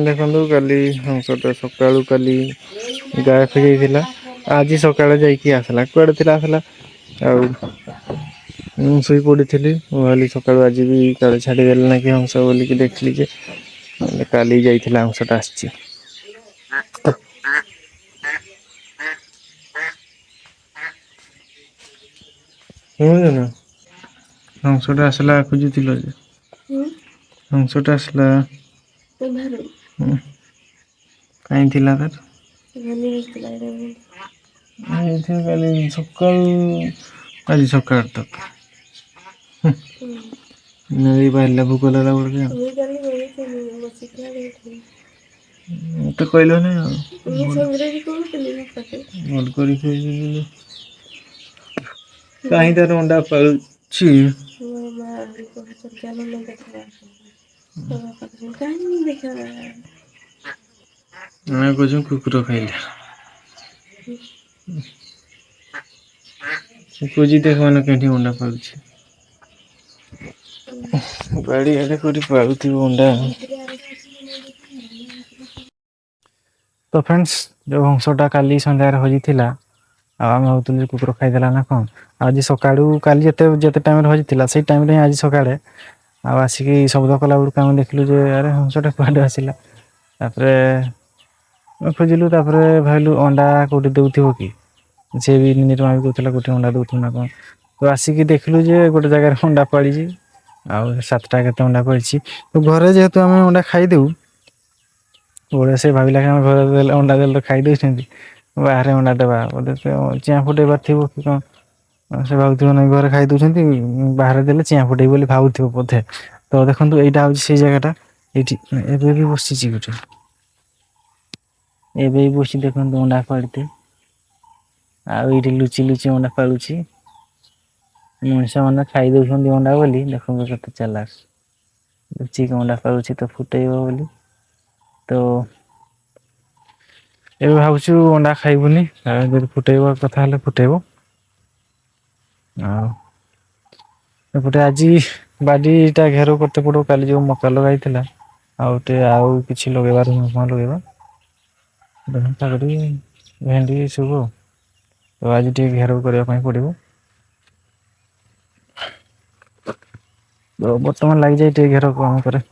ଦେଖନ୍ତୁ କାଲି ହଂସଟା ସକାଳୁ କାଲି ଗାୟଫ ହେଇଯାଇଥିଲା। ଆଜି ସକାଳେ ଯାଇକି ଆସିଲା କୁଆଡେ ଥିଲା ଆସିଲା ଆଉ ମୁଁ ଶୋଇ ପଡିଥିଲି ମୁଁ ଭାବିଲି ସକାଳୁ ଆଜି ବି କାଳେ ଛାଡିଦେଲେ ନା କି ହଂସ ବୋଲିକି ଦେଖିଲି ଯେ କାଲି ଯାଇଥିଲା ହଂସଟା ଆସିଛି। ଶୁଣୁଛ ନା ହଂସଟା ଆସିଲା ଖୋଜୁଥିଲ ଯେ ହଂସଟା ଆସିଲା କାହିଁ ଥିଲା ତାର କାଲି ସକାଳୁ ଆଜି ସକାଳ ତକ ନେଇ ପାରିଲା ଭୋକ ଲାଗିଲା ମତେ କହିଲନି ଆଉ ଭଲ କରି କାହିଁ ତାର ଅଣ୍ଡା ପାଳୁଛି ଆମେ କହୁଛୁ କୁକୁର ଖାଇଲା। ଖୋଜି ଦେଖ ମାନେ କେଠି ଅଣ୍ଡା ପାରୁଛି। ବାଡିଆଡେ କୋଉଠି ପାଳୁଥିବ ଅଣ୍ଡା। ତ ଫ୍ରେଣ୍ଡସ୍ ଯୋଉ ହଂସଟା କାଲି ସନ୍ଧ୍ୟାରେ ହଜିଥିଲା ଆଉ ଆମେ ଭାବୁଥିଲୁ କୁକୁର ଖାଇଦେଲା ନା କଣ ଆଜି ସକାଳୁ କାଲି ଯେତେ ଟାଇମରେ ହଜିଥିଲା ସେଇ ଟାଇମରେ ହିଁ ଆଜି ସକାଳେ ଆଉ ଆସିକି ଶବ୍ଦ କଲା ବେଳକୁ ଆମେ ଦେଖିଲୁ ଯେ ଆରେ ହଂସଟା କୁଆଡେ ଆସିଲା ତାପରେ ଖୋଜିଲୁ ତାପରେ ଭାବିଲୁ ଅଣ୍ଡା କୋଉଠି ଦଉଥିବ କି ସେ ବି ନିଜେ ମା ବି କହୁଥିଲା ଗୋଟେ ଅଣ୍ଡା ଦଉଥିବ ନା କଣ ତ ଆସିକି ଦେଖିଲୁ ଯେ ଗୋଟେ ଜାଗାରେ ଅଣ୍ଡା ପାଳିଛି ଆଉ 7ଟା କେତେ ଅଣ୍ଡା ପାଳିଛି ତ ଘରେ ଯେହେତୁ ଆମେ ଅଣ୍ଡା ଖାଇଦଉ ବଢିଆ ସେ ଭାବିଲା କି ଆମ ଘରେ ଦେଲେ ଅଣ୍ଡା ଦେଲେ ତ ଖାଇ ଦଉଛନ୍ତି ବାହାରେ ଅଣ୍ଡା ଦବା ବୋଧେ ଚିଆଁ ଫୁଟେଇବାର ଥିବ କି କଣ ସେ ଭାବୁଥିବ ନାଇଁ ଘରେ ଖାଇ ଦଉଛନ୍ତି ବାହାରେ ଦେଲେ ଚିଆଁ ଫୁଟେଇବି ବୋଲି ଭାବୁଥିବ ବୋଧେ ତ ଦେଖନ୍ତୁ ଏଇଟା ହଉଛି ସେଇ ଜାଗାଟା ଏଇଠି ଏବେ ବି ବସିଛି ଗୋଟେ ଏବେ ବସି ଦେଖନ୍ତୁ ଅଣ୍ଡା ପାଳିତେ ଆଉ ଏଇଠି ଲୁଚି ଲୁଚି ଅଣ୍ଡା ପାଳୁଛି ମଣିଷ ମାନେ ଖାଇ ଦଉଛନ୍ତି ଅଣ୍ଡା ବୋଲି ଦେଖନ୍ତୁ କେତେ ଚାଲାକ ଲୁଚିକି ଅଣ୍ଡା ପାଳୁଛି ତ ଫୁଟେଇବ ବୋଲି ତ ଏବେ ଭାବୁଛୁ ଅଣ୍ଡା ଖାଇବୁନି ଯଦି ଫୁଟେଇବ କଥା ହେଲେ ଫୁଟେଇବ ଆଉ ଏପଟେ ଆଜି ବାଡିଟା ଘେରାଉ କରତେ ପଡିବ କାଲି ଯୋଉ ମକା ଲଗା ହେଇଥିଲା ଆଉ ଟିକେ ଆଉ କିଛି ଲଗେଇବାର ଲଗେଇବା କାକୁଡି ଭେଣ୍ଡି ଏ ସବୁ ଆଉ ତ ଆଜି ଟିକେ ଘେରାଉ କରିବା ପାଇଁ ପଡିବ ତ ବର୍ତ୍ତମାନ ଲାଗିଯାଇ ଟିକେ ଘେରାଉ କାମ କରେ